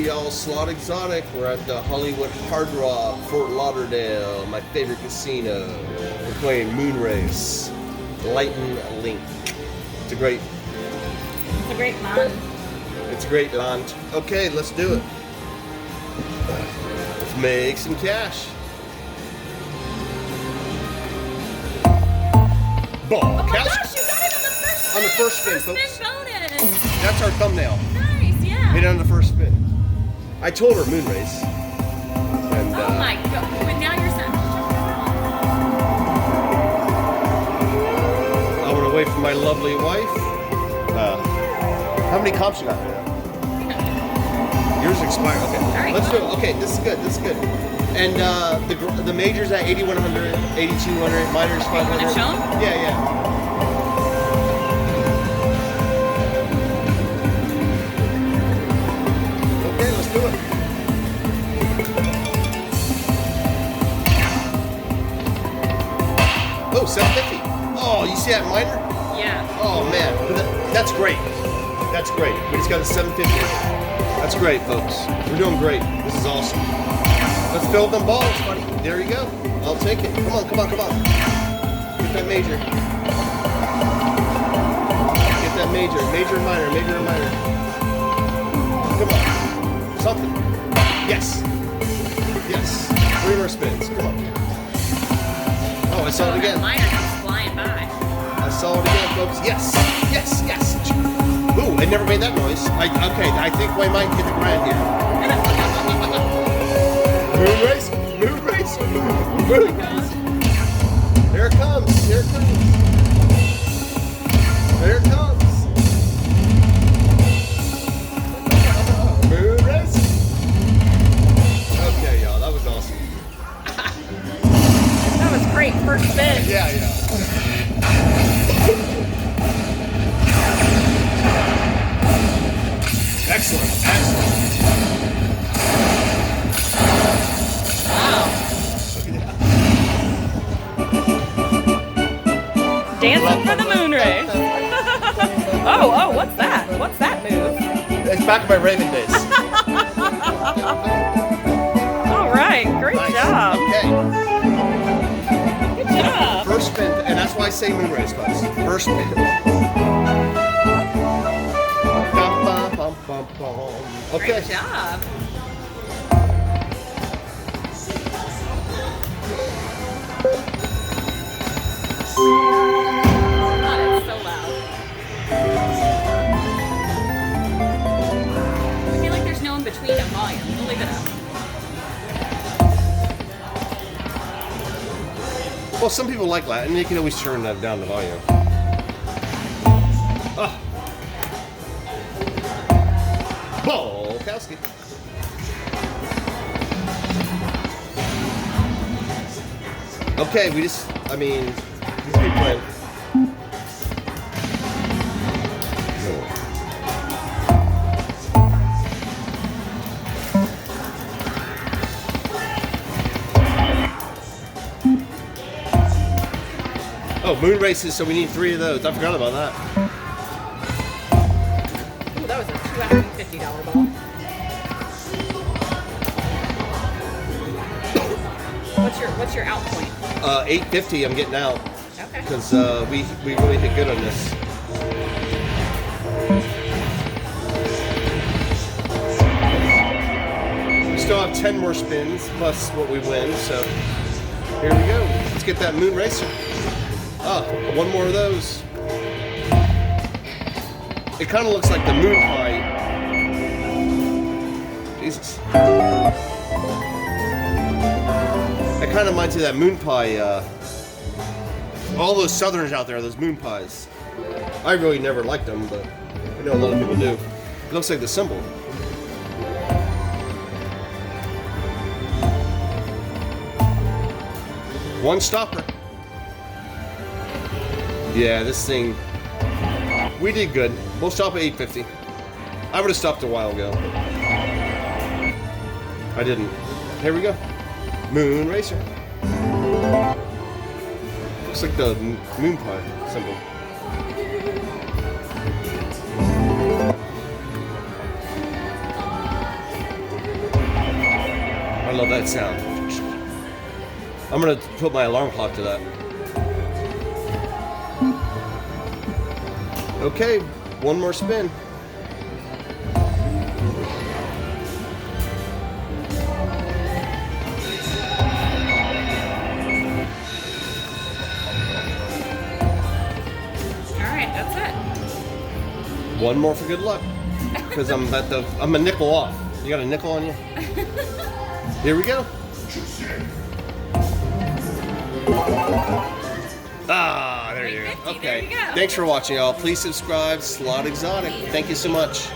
Hey y'all, Slot Exotic. We're at the Hollywood Hard Rock, Fort Lauderdale, my favorite casino. We're playing Moon Race, Light and Link. It's a great land. It's a great land. Okay, let's do it. Let's make some cash. Ball. Oh my cash. gosh, you got it on the first spin! On the first spin, folks. First spin bonus! That's our thumbnail. Nice, yeah. Hit it on the first spin. I told her Moon Race. And, oh my god, but now you're saying. I went away from my lovely wife. How many comps you got there? Yours expired. Okay, right, let's do it. Okay, this is good. This is good. And the majors at 8,100, 8,200, minors 500. Want to show 'em? Yeah, yeah. Okay, let's do it. Oh, 750. Oh, you see that minor? Yeah. Oh man, that's great. That's great. We just got a 750. That's great, folks. We're doing great. This is awesome. Let's fill them balls, buddy. There you go. I'll take it. Come on, come on, come on. Get that major. Get that major. Major and minor. Major and minor. Come on. Something. Yes. Yes. 3 more spins. Come on. Oh, I saw it again. That minor comes flying by. I saw it again, folks. Yes. Yes. Yes. Ooh, I never made that noise. Okay, I think we might get the grand here. Moon race, moon race, moon race. Here it comes, here it comes. There it comes. Moon race. Okay, y'all, that was awesome. That was great. First spin. Yeah, yeah. Excellent, excellent. Wow. Dancing for the moon race. oh, what's that? What's that move? It's back in my Raven days. All right, great Nice. job. Okay. Good job. First spin, and that's why I say moon race, folks. First spin. Okay. Great job. God, it's so loud. I feel like there's no in between at volume. We'll leave it up. Well, some people like that, and you can always turn that down the volume. Oh. Bolkowski. Okay, just keep playing. Oh, moon races, so we need 3 of those. I forgot about that. Ooh, that was a $250 ball. What's your out point? 850 I'm getting out. Okay. Because we really hit good on this. We still have 10 more spins plus what we win, so here we go. Let's get that moon racer. Oh, 1 more of those. It kind of looks like the moon pie. Jesus. It kind of reminds me of that moon pie. All those southerners out there, those moon pies. I really never liked them, but I know a lot of people do. It looks like the symbol. One stopper. Yeah, this thing. We did good. We'll stop at 850. I would have stopped a while ago. I didn't. Here we go. Moon Racer. Looks like the moon pie symbol. love that sound. I'm gonna put my alarm clock to that. Okay, one more spin. Alright, that's it. One more for good luck. Because I'm a nickel off. You got a nickel on you? Here we go. Ah, there you go. 350, Okay. there you go. Thanks for watching, y'all. Please subscribe. Slot Exotic. Thank you so much.